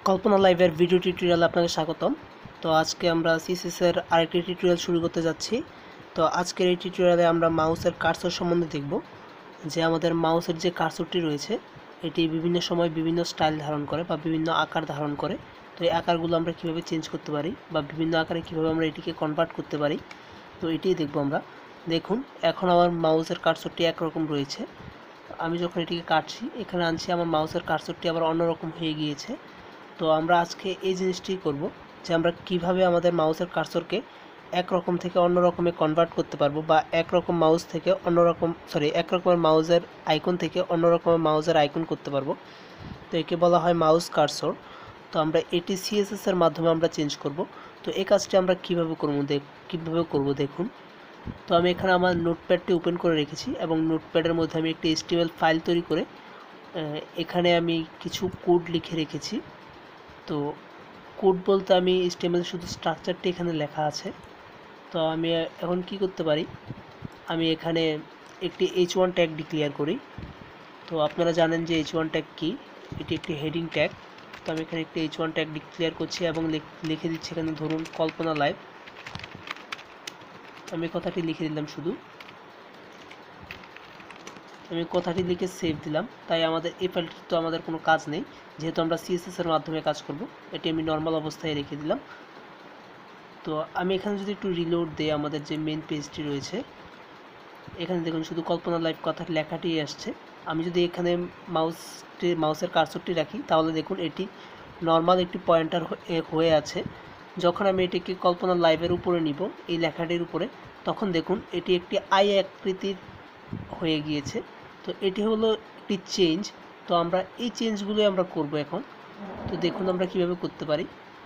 কল্পনা লাইভের ভিডিও টিউটোরিয়ালে আপনাকে স্বাগতম। তো আজকে আমরা সিএসএস এর আরেকটি টিউটোরিয়াল শুরু করতে যাচ্ছি। তো আজকের এই টিউটোরিয়ালে আমরা মাউসের কার্সর সম্বন্ধে দেখব, যে আমাদের মাউসের যে কার্সরটি রয়েছে এটি বিভিন্ন সময় বিভিন্ন স্টাইল ধারণ করে বা বিভিন্ন আকার ধারণ করে। তো এই আকারগুলো আমরা কীভাবে চেঞ্জ করতে পারি বা বিভিন্ন আকারে কীভাবে আমরা এটিকে কনভার্ট করতে পারি, তো এটিই দেখব আমরা। দেখুন, এখন আমার মাউসের কার্সরটি একরকম রয়েছে। আমি যখন এটিকে কাটছি, এখানে আনছি, আমার মাউসের কার্সরটি আবার অন্যরকম হয়ে গিয়েছে। তো আমরা আজকে এই জিনিসটি করব, যে আমরা কিভাবে আমাদের মাউসের কার্সরকে এক রকম থেকে অন্য রকমে কনভার্ট করতে পারবো, বা এক রকম মাউস থেকে এক রকমের মাউসের আইকন থেকে অন্য রকমের মাউসের আইকন করতে পারবো। তো একে বলা হয় মাউস কার্সর। তো আমরা এটি সিএসএস এর মাধ্যমে আমরা চেঞ্জ করব। তো এই কাজটি আমরা কিভাবে করব দেখুন। তো আমি এখানে আমার নোটপ্যাডটি ওপেন করে রেখেছি এবং নোটপ্যাডের মধ্যে আমি একটি HTML ফাইল তৈরি করে এখানে আমি কিছু কোড লিখে রেখেছি। তো কোড বলতে আমি HTML শুধু স্ট্রাকচারটি এখানে লেখা আছে। তো আমি এখন কি করতে পারি, আমি এখানে একটি h1 ট্যাগ ডিক্লেয়ার করি। তো আপনারা জানেন যে h1 ট্যাগ কি, এটি একটি হেডিং ট্যাগ। তো আমি এখানে একটি h1 ট্যাগ ডিক্লেয়ার করছি এবং লিখে দিচ্ছি এখানে, ধরুন কল্পনা লাইভ। আমি কথাটি লিখে দিলাম, শুধু আমি কথাটি লিখে সেভ দিলাম। তাই আমাদের এই ফাইলটি তো আমাদের কোনো কাজ নেই, যেহেতু আমরা সিএসএস এর মাধ্যমে কাজ করব। এটি আমি নর্মাল অবস্থায় রেখে দিলাম। তো আমি এখানে যদি একটু রিলোড দিই, আমাদের যে মেন পেজটি রয়েছে, এখানে দেখুন শুধু কল্পনা লাইভ কথার লেখাটি আসছে। আমি যদি এখানে মাউসের কার্সরটি রাখি, তাহলে দেখুন এটি নর্মাল একটি পয়েন্টার হয়ে আছে। যখন আমি এটিকে কল্পনা লাইভের উপরে নিব, এই লেখাটির উপরে, তখন দেখুন এটি একটি আই আকৃতির হয়ে গিয়েছে। তো এটি হলো একটি চেঞ্জ। তো আমরা এই চেঞ্জগুলোই আমরা করব এখন। তো দেখুন আমরা কিভাবে করতে পারি।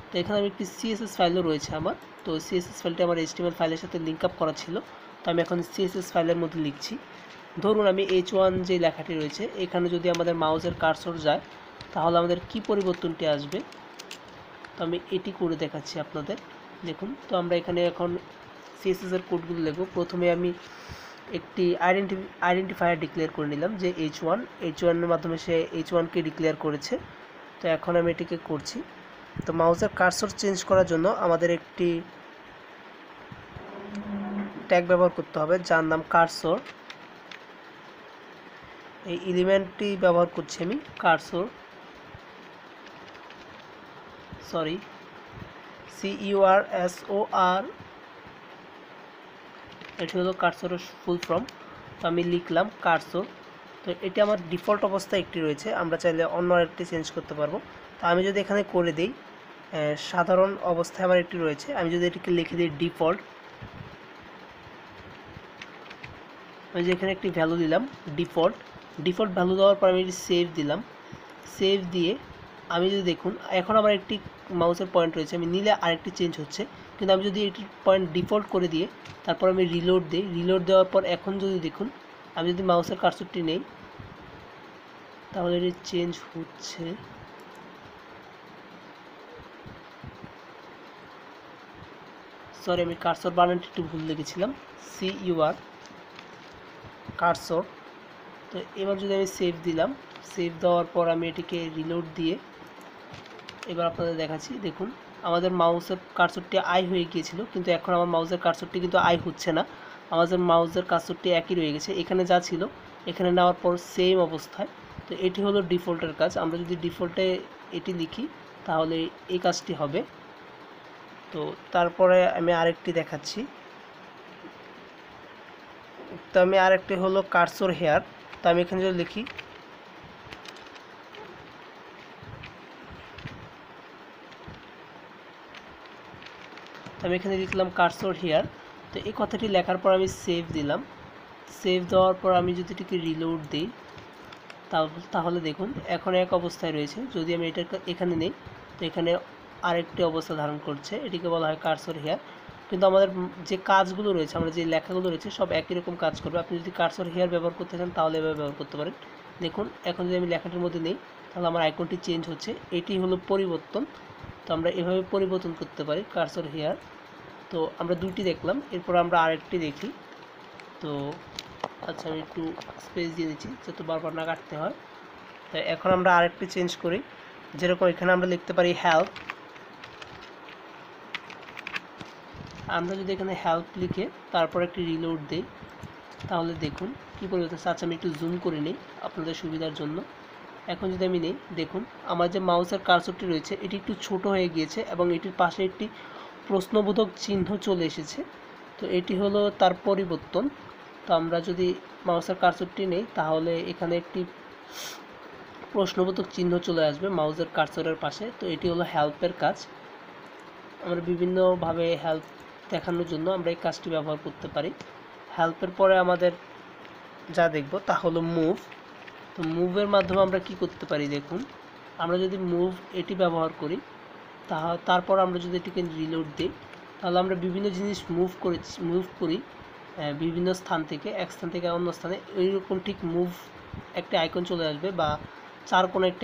তো এখানে আমি একটি সিএসএস ফাইলও রয়েছে আমার। তো সিএসএস ফাইলটি আমার HTML ফাইলের সাথে লিঙ্ক আপ করা ছিল। তো আমি এখন সিএসএস ফাইলের মধ্যে লিখছি। ধরুন আমি h1 যে লেখাটি রয়েছে, এখানে যদি আমাদের মাউসের কার্সর যায়, তাহলে আমাদের কি পরিবর্তনটি আসবে। তো আমি এটি করে দেখাচ্ছি আপনাদের। দেখুন, তো আমরা এখানে এখন সিএসএস এর কোডগুলো লিখব। প্রথমে আমি একটি আইডেন্টিফায়ার ডিক্লেয়ার করে নিলাম, যে h1 এর মাধ্যমে সে h1 কে ডিক্লেয়ার করেছে। তো এখন আমি এটিকে করছি। তো মাউসের কার্সর চেঞ্জ করার জন্য আমাদের একটি ট্যাগ ব্যবহার করতে হবে, যার নাম কার্সর। এই এলিমেন্টটি ব্যবহার করছি আমি, কার্সর, CURSOR, এটি হলো কার্সরের ফুল ফর্ম। তো আমি লিখলাম কার্সর। তো এটি আমার ডিফল্ট অবস্থায় একটি রয়েছে, আমরা চাইলে অন্য আরেকটি চেঞ্জ করতে পারবো। তো আমি যদি এখানে করে দিই, সাধারণ অবস্থায় আমার একটি রয়েছে, আমি যদি এটিকে লিখে দিই ডিফল্ট, আমি যে এখানে একটি ভ্যালু দিলাম ডিফল্ট ভ্যালু দেওয়ার পর আমি এটি সেভ দিলাম। সেভ দিয়ে আমি যদি দেখুন, এখন আমার একটি মাউসের পয়েন্ট রয়েছে, আমি নিলে আরেকটি চেঞ্জ হচ্ছে। কিন্তু আমি যদি এটির পয়েন্ট ডিফল্ট করে দিয়ে তারপর আমি রিলোড দিই, রিলোড দেওয়ার পর এখন যদি দেখুন, আমি যদি মাউসের কার্সরটি নেই, তাহলে এটি চেঞ্জ হচ্ছে। সরি, আমি কার্সর বানানটি একটু ভুল লিখেছিলাম, CUR কার্সর। তো এবার যদি আমি সেভ দিলাম, সেভ দেওয়ার পর আমি এটিকে রিলোড দিয়ে এবার আপনাদের দেখাচ্ছি। দেখুন, আমাদের মাউসের কার্সরটি আই হয়ে গিয়েছিল, কিন্তু এখন আমার মাউসের কার্সরটি কিন্তু আই হচ্ছে না। আমাদের মাউসের কার্সরটি একই রয়ে গেছে, এখানে যা ছিল এখানে নেওয়ার পর সেম অবস্থায়। তো এটি হলো ডিফল্টের কাজ। আমরা যদি ডিফল্টে এটি লিখি, তাহলে এই কাজটি হবে। তো তারপরে আমি আরেকটি দেখাচ্ছি। তো আমি আরেকটি হলো কার্সর হেয়ার। তো আমি এখানে যদি লিখি, আমি এখানে লিখলাম কার্সর হেয়ার। তো এই কথাটি লেখার পর আমি সেভ দিলাম। সেভ দেওয়ার পর আমি যদি এটিকে রিলোড দিই, তাহলে দেখুন এখন এক অবস্থায় রয়েছে। যদি আমি এটা এখানে নেই, তো এখানে আরেকটি অবস্থা ধারণ করছে, এটিকে বলা হয় কার্সর হেয়ার। কিন্তু আমাদের যে কাজগুলো রয়েছে, আমরা যে লেখাগুলো রয়েছে, সব একই রকম কাজ করবে। আপনি যদি কার্সর হেয়ার ব্যবহার করতে চান, তাহলে এভাবে ব্যবহার করতে পারেন। দেখুন, এখন যদি আমি লেখাটির মধ্যে নেই, তাহলে আমার আইকনটি চেঞ্জ হচ্ছে। এটি হলো পরিবর্তন। তো আমরা এভাবে পরিবর্তন করতে পারি কার্সর হেয়ার। তো আমরা দুটি দেখলাম, এরপর আমরা আরেকটি দেখি। তো আচ্ছা, আমি একটু স্পেস দিয়ে দিচ্ছি যাতে বারবার না কাটতে হয়। তো এখন আমরা আরেকটি চেঞ্জ করি। যেরকম এখানে আমরা লিখতে পারি হেল্প। আমরা যদি এখানে হেল্প লিখে তারপর একটি রিলোড দিই তাহলে দেখুন কী পরিবর্তন হচ্ছে। আচ্ছা আমি একটু জুম করে নিই আপনাদের সুবিধার জন্য। এখন যদি আমি নিই দেখুন আমার যে মাউসের কার্সরটি রয়েছে এটি একটু ছোট হয়ে গিয়েছে এবং এটির পাশে একটি প্রশ্নবোধক চিহ্ন চলে এসেছে। তো এটি হলো তার পরিবর্তন। তো আমরা যদি মাউসের কার্সরটি নেই তাহলে এখানে একটি প্রশ্নবোধক চিহ্ন চলে আসবে মাউসের কার্সরের পাশে। তো এটি হলো হেল্পের কাজ। আমরা বিভিন্নভাবে হেল্প দেখানোর জন্য আমরা এই কাজটি ব্যবহার করতে পারি। হেল্পের পরে আমাদের যা দেখব তা হলো মুভ। তো মুভের মাধ্যমে আমরা কি করতে পারি দেখুন, আমরা যদি মুভ এটি ব্যবহার করি তারপর আমরা যদি এটিকে রিলোড দিই তাহলে আমরা বিভিন্ন জিনিস মুভ করি বিভিন্ন স্থান থেকে এক স্থান থেকে অন্য স্থানে। এইরকম ঠিক মুভ একটা আইকন চলে আসবে বা চার কোণে একটা